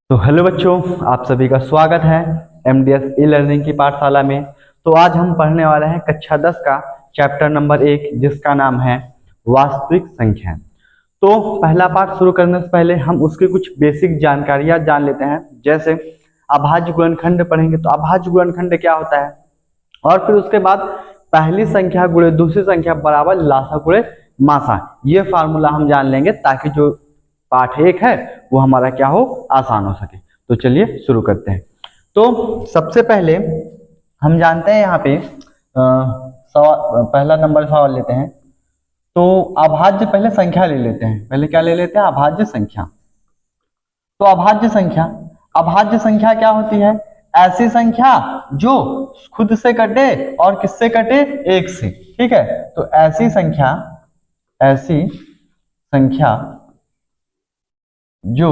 तो हेलो बच्चों, आप सभी का स्वागत है एमडीएस ई लर्निंग की पाठशाला में। तो आज हम पढ़ने वाले हैं कक्षा 10 का चैप्टर नंबर 1, जिसका नाम है वास्तविक संख्या। तो पहला पाठ शुरू करने से पहले हम उसकी कुछ बेसिक जानकारियां जान लेते हैं। जैसे अभाज्य गुणनखंड पढ़ेंगे तो अभाज्य गुणनखंड क्या होता है, और फिर उसके बाद पहली संख्या गुणे दूसरी संख्या बराबर लासा गुणे मासा, ये फार्मूला हम जान लेंगे ताकि जो पाठ 1 है वो हमारा क्या हो, आसान हो सके। तो चलिए शुरू करते हैं। तो सबसे पहले हम जानते हैं यहाँ पे पहला नंबर सवाल लेते हैं। तो अभाज्य पहले संख्या ले लेते हैं। पहले क्या ले लेते हैं? अभाज्य संख्या। तो अभाज्य संख्या क्या होती है? ऐसी संख्या जो खुद से कटे और किससे कटे? एक से। ठीक है, तो ऐसी संख्या जो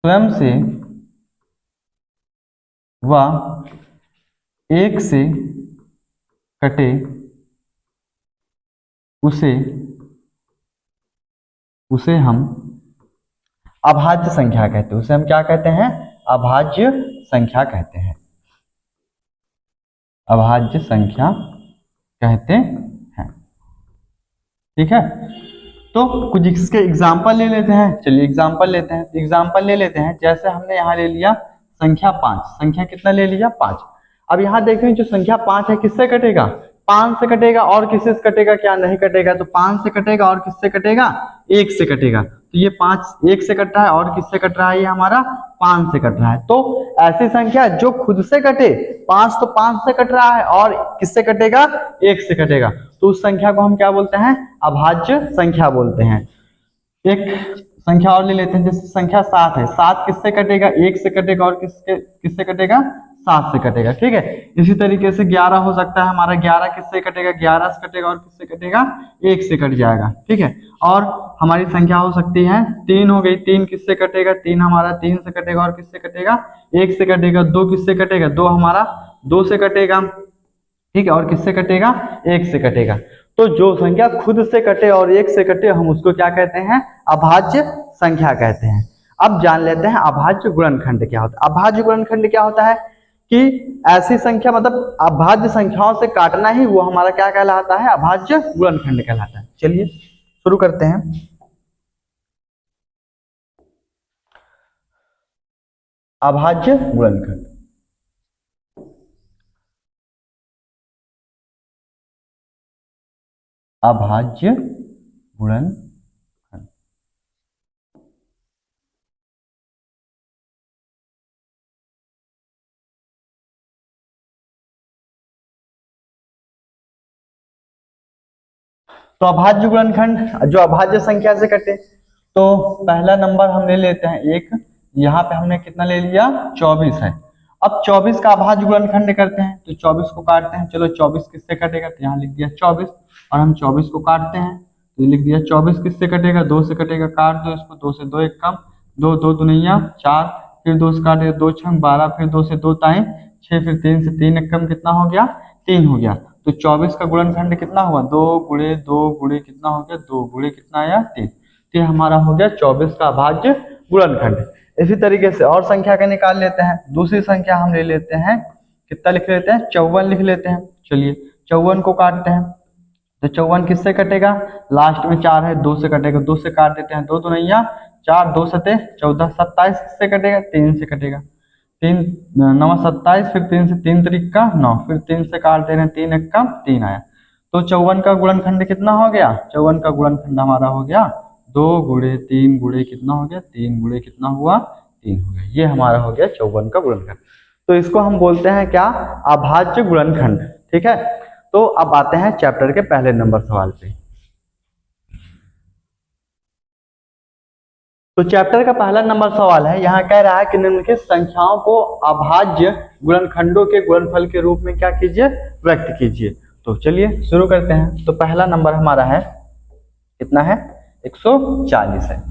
स्वयं से व एक से कटे उसे हम अभाज्य संख्या कहते हैं। उसे हम क्या कहते हैं? अभाज्य संख्या कहते हैं। अभाज्य संख्या कहते हैं। ठीक है, तो कुछ इसके एग्जाम्पल ले लेते हैं। चलिए एग्जाम्पल ले लेते हैं। जैसे हमने यहाँ ले लिया संख्या 5। संख्या कितना ले लिया? 5। अब यहाँ देखें, जो संख्या 5 है किससे कटेगा? 5 से कटेगा। और किससे कटेगा? क्या नहीं कटेगा? तो 5 से कटेगा और किससे कटेगा? 1 से कटेगा। तो ये 5 1 से कट रहा है और किससे कट रहा है? ये हमारा 5 से कट रहा है। तो ऐसी संख्या जो खुद से कटे, 5 तो 5 से कट रहा है और किससे कटेगा? 1 से कटेगा। तो उस संख्या को हम क्या बोलते हैं? अभाज्य संख्या बोलते हैं। एक संख्या और ले लेते हैं। जैसे संख्या 7 है। 7 किससे कटेगा? 1 से कटेगा और किससे कटेगा? 7 से कटेगा। ठीक है, इसी तरीके से 11 हो सकता है हमारा। 11 किससे कटेगा? 11 से कटेगा और किससे कटेगा? 1 से कट जाएगा। ठीक है, और हमारी संख्या हो सकती है 3 हो गई। 3 किससे कटेगा? 3 हमारा 3 से कटेगा और किससे कटेगा? 1 से कटेगा। 2 किससे कटेगा? 2 हमारा 2 से कटेगा। ठीक है, और किससे कटेगा? 1 से कटेगा। तो जो संख्या खुद से कटे और 1 से कटे, हम उसको क्या कहते हैं? अभाज्य संख्या कहते हैं। अब जान लेते हैं अभाज्य गुणनखंड क्या होता है। अभाज्य गुणनखंड क्या होता है कि ऐसी संख्या, मतलब अभाज्य संख्याओं से काटना ही वो हमारा क्या कहलाता है? अभाज्य गुणनखंड कहलाता है। चलिए शुरू करते हैं। अभाज्य गुणनखंड। अभाज्य गुणनखंड। तो अभाज्य गुणनखंड जो अभाज्य संख्या से कटे, तो पहला नंबर हम ले लेते हैं 1। यहाँ पे हमने कितना ले लिया? 24 है। अब 24 का अभाज्य गुणनखंड करते हैं तो 24 को काटते हैं। चलो 24 किससे कटेगा? तो यहाँ लिख दिया 24, और हम 24 को काटते हैं तो ये लिख दिया 24 किससे कटेगा? 2 से कटेगा। काट दो इसको। 2 से 2 एक कम, 2 2 दूनिया 4, फिर 2 से काटे 2 छंग 12, फिर 2 से 2 ताए 6, फिर 3 से 3 एक कम, कितना हो गया? 3 हो गया। तो 24 का गुणनखंड कितना हुआ? 2 गुणे 2 गुणे कितना हो गया? 2 गुणे कितना आया? 3। तो ये हमारा हो गया 24 का अभाज्य गुणनखंड। इसी तरीके से और संख्या का निकाल लेते हैं। दूसरी संख्या हम ले लेते हैं, कितना लिख लेते हैं? 54 लिख लेते हैं। चलिए 54 को काटते हैं तो 54 किससे कटेगा? लास्ट में 4 है, 2 से कटेगा। 2 से काट देते हैं। 2 तो नैया 4, 2 सते 14, 27 किससे कटेगा? 3 से कटेगा। 3 9 27, फिर 3 से 3 तरीक का 9, फिर 3 से काट दे रहे हैं। 3 एक का 3 आया। तो 54 का गुणनखंड कितना हो गया? 54 का गुणनखंड हमारा हो गया 2 गुणे 3 गुणे कितना हो गया? 3 गुणे कितना हुआ? 3 हो गया। ये हमारा हो गया 54 का गुणनखंड। तो इसको हम बोलते हैं क्या? अभाज्य गुणनखंड। ठीक है, तो अब आते हैं चैप्टर के पहले नंबर सवाल पे। तो चैप्टर का पहला नंबर सवाल है, यहाँ कह रहा है कि निम्नलिखित संख्याओं को अभाज्य गुणनखंडों के गुणनफल के रूप में क्या कीजिए? व्यक्त कीजिए। तो चलिए शुरू करते हैं। तो पहला नंबर हमारा है, कितना है? 140 है।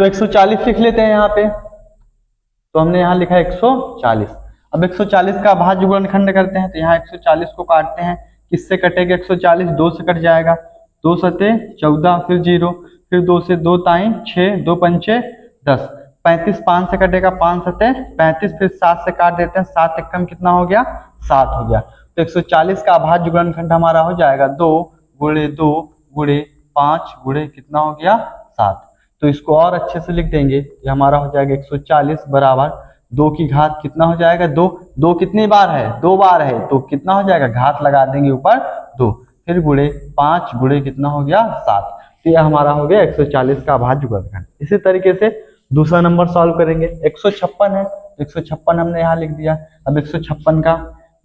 तो 140 लिख लेते हैं यहाँ पे। तो हमने यहाँ लिखा 140। अब 140 का अभाज्य गुणनखंड करते हैं, तो यहाँ 140 को काटते हैं। किससे कटेगा 140? 2 से कट जाएगा। 2 सते 14, फिर 0, फिर 2 से 2 ताई 6, 2 पंचे 10, 35 5 से कटेगा, 5 सते 35, फिर 7 से काट देते हैं। 7 एकम कितना हो गया? 7 हो गया। तो 140 का अभाज्य गुणनखंड हमारा हो जाएगा 2 गुणे 2 गुणे 5 गुणे कितना हो गया? 7। तो इसको और अच्छे से लिख देंगे, ये हमारा हो जाएगा 140 बराबर 2 की घात कितना हो जाएगा? 2। 2 कितनी बार है? 2 बार है, तो कितना हो जाएगा? घात लगा देंगे ऊपर 2, फिर गुणे 5 गुणे कितना हो गया? 7। तो यह हमारा हो गया 140 का अभाज्य गुणनखंड। इसी तरीके से दूसरा नंबर सॉल्व करेंगे। 156 है, 156 हमने यहाँ लिख दिया। अब 156 का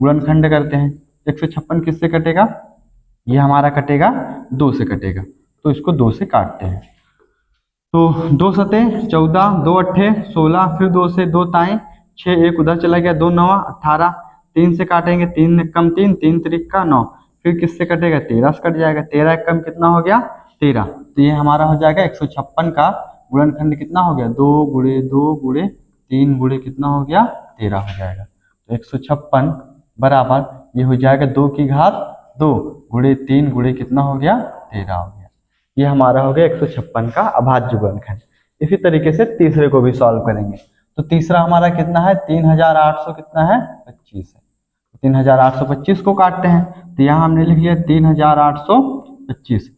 गुणनखंड करते हैं। 156 किससे कटेगा? ये हमारा कटेगा 2 से कटेगा, तो इसको 2 से काटते हैं। तो 2 सते 14, 2 अट्ठे 16, फिर 2 से 2 ताएं 6, 1 उधर चला गया, 2 नवा 18, 3 से काटेंगे, 3 कम 3, 3 त्रिक का 9, फिर किससे कटेगा? 13 से कट जाएगा। 13 कम कितना हो गया? 13। तो ये हमारा हो जाएगा 156 का गुणनखंड कितना हो गया? 2 गुणे 2 गुणे 3 गुणे कितना हो गया? 13 हो जाएगा। तो 156 बराबर ये हो जाएगा 2 की घात 2 गुणे 3 गुणे कितना हो गया? 13 हो गया। ये हमारा हो गया 156 का अभाज्य गुणनखंड। इसी तरीके से तीसरे को भी सॉल्व करेंगे। तो तीसरा हमारा कितना है? 3800 कितना है? 25 है। 3825 को काटते हैं, तो यहाँ हमने लिख लिया 3825।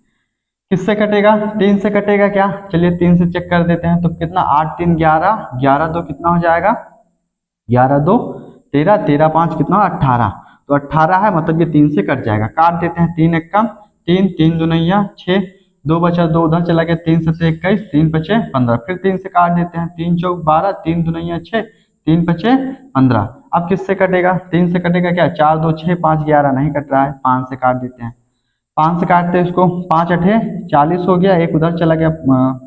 किससे कटेगा? 3 से कटेगा क्या? चलिए 3 से चेक कर देते हैं। तो कितना? 8 3 11, 11 2 कितना हो जाएगा? 11 2 13, 13 5 कितना? 18। तो 18 है, मतलब ये 3 से कट जाएगा। काट देते हैं। 3 एकम 3, 3 दुनैया 6, 2 बचा 2 उधर चला गया, 3 सते 21, 3 पचे 15, फिर 3 से काट देते हैं। 3 चौक 12, 3 दुनैया 6, 3 पचे 15। अब किससे कटेगा? 3 से कटेगा क्या? 4 2 6, 5 11 नहीं कट रहा है, 5 से काट देते हैं। 5 से काटते हैं इसको, 5 अठे 40 हो गया, 1 उधर चला गया,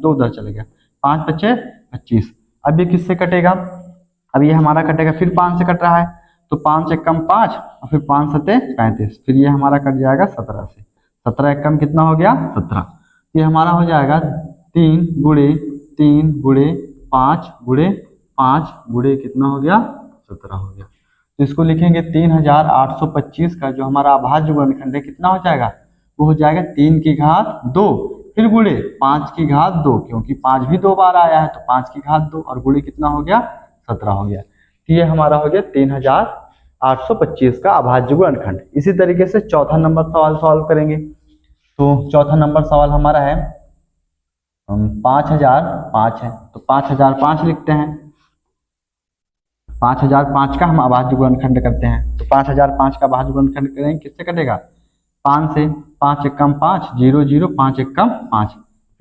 2 उधर चला गया, 5 पचे 25। अब ये किससे कटेगा? अब ये हमारा कटेगा, फिर 5 से कट रहा है, तो 5 एकम 5 और फिर 5 सते 35, फिर ये हमारा कट जाएगा 17 से। 17 एकम कितना हो गया? 17। ये हमारा हो जाएगा 3 गुणे 3 गुणे 5 गुणे 5 गुणे कितना हो गया? 17 हो गया। तो इसको लिखेंगे 3825 का जो हमारा अभाज्य गुणनखंड है कितना हो जाएगा? वो हो जाएगा 3 की घात 2, फिर गुणे 5 की घात 2, क्योंकि 5 भी 2 बार आया है, तो 5 की घात 2 और गुणे कितना हो गया? 17 हो गया। तो ये हमारा हो गया 3825 का अभाज्य गुणनखंड। इसी तरीके से चौथा नंबर सवाल सॉल्व करेंगे। तो चौथा नंबर सवाल हमारा है 5005 है, तो 5005 लिखते हैं। 5005 का हम अभाज्य गुणनखंड करते हैं। तो 5005 का अभाज्य गुणनखंड करेंगे, किससे कटेगा? 5 से, 5 एकम 5 0 0, 5 एकम 5,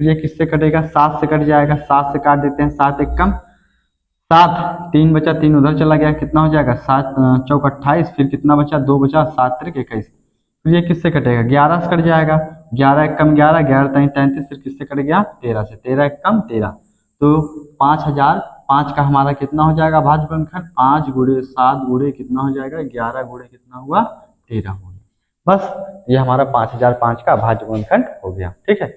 फिर ये किससे कटेगा? 7 से कट जाएगा, 7 से काट देते हैं। 7 एकम 7, 3 बचा, 3 उधर चला गया, कितना हो जाएगा? 7 चौक 28, फिर कितना बचा? 2 बचा, 7 त्रिक 21, फिर ये किससे कटेगा? 11 से कट जाएगा, 11 एकम 11, 11 ताई 33, फिर किससे कट गया? 13 से, 13 एकम 13। तो 5005 का हमारा कितना हो जाएगा अभाज्य गुणनखंड? 5 गुणे 7 गुणे कितना हो जाएगा? 11 गुणे कितना हुआ? 13 हो गया। बस ये हमारा 5005 का अभाज्य गुणनखंड हो गया। ठीक है।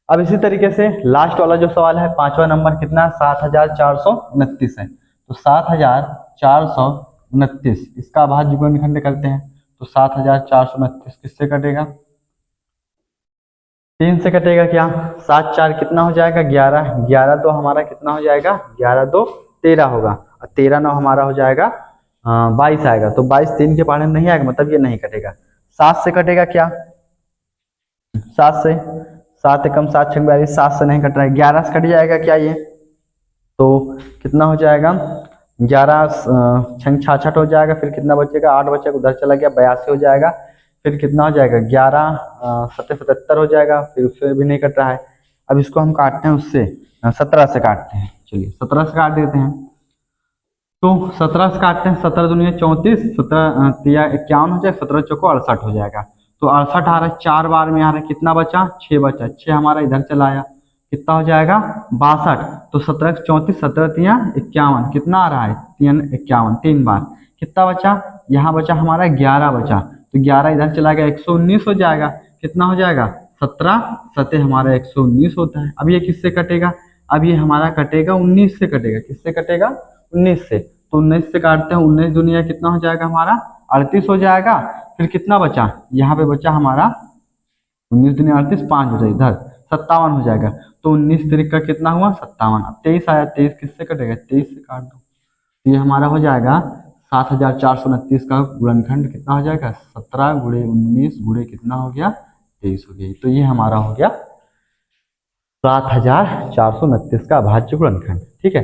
अब इसी तरीके से लास्ट वाला जो सवाल है, 5वां नंबर कितना? 7429 है। तो 7429 इसका अभाज्य गुणनखंड करते हैं। तो 7429 किससे कटेगा? 3 से कटेगा क्या? 7 4 कितना हो जाएगा? 11, 11 2 हमारा कितना हो जाएगा? 11 2 13 होगा, और 13 9 हमारा हो जाएगा 22 आएगा। तो 22 3 के पढ़ने में नहीं आएगा, मतलब ये नहीं कटेगा। 7 से कटेगा क्या? 7 से, 7 एकम 7 छक 42, 7 से नहीं कट रहा है। 11 से कट जाएगा क्या ये? तो कितना हो जाएगा? 11 छंग 66 हो जाएगा, फिर कितना बचेगा? 8 बचेगा, उधर चला गया, 82 हो जाएगा, फिर कितना हो जाएगा? 11 7 77 हो जाएगा, फिर उससे भी नहीं कट रहा है। अब इसको हम काटते हैं उससे, 17 से काटते हैं। चलिए 17 से काट देते हैं। तो 17 से काटते हैं, 17 दूनी 34, 17 तिया 51 हो जाएगा, 17 चौको 68 हो जाएगा। तो 68 आ रहा है, 4 बार में आ रहा है, कितना बचा? 6 बचा, 6 हमारा इधर चला आया, कितना हो जाएगा? 62। तो 17 34, 17 तिया 51, कितना आ रहा है? 3 51, 3 बार, कितना बचा? यहाँ बचा हमारा 11 बचा, तो 11 इधर चला गया, 119 हो जाएगा, कितना हो जाएगा? 17 सते हमारा 119 होता है। अब ये किससे कटेगा? अब ये हमारा कटेगा 19 से, कटेगा किससे कटेगा 19 से। तो 19 से काटते हैं, 19 दुनिया कितना हो जाएगा हमारा 38 हो जाएगा। फिर कितना बचा, यहाँ पे बचा हमारा 19 दुनिया 38, 5 बचा इधर 57 हो जाएगा। तो 19 तिरिक का कितना हुआ 57। अब 23 आया, 23 किससे कटेगा 23 से काट दो। ये हमारा हो जाएगा 7429 का गुणनखंड कितना हो जाएगा 17 गुणे 19 गुणे कितना हो गया 23 हो गया। तो ये हमारा हो गया 7429 का अभाज्य गुणनखंड। ठीक है।